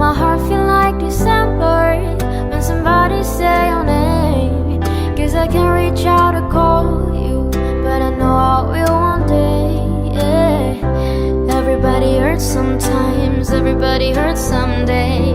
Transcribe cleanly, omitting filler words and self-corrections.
my heart feel like December when somebody say your name. Guess I can reach out to call you, but I know I will one day. Yeah. Everybody hurts sometimes, everybody hurts someday.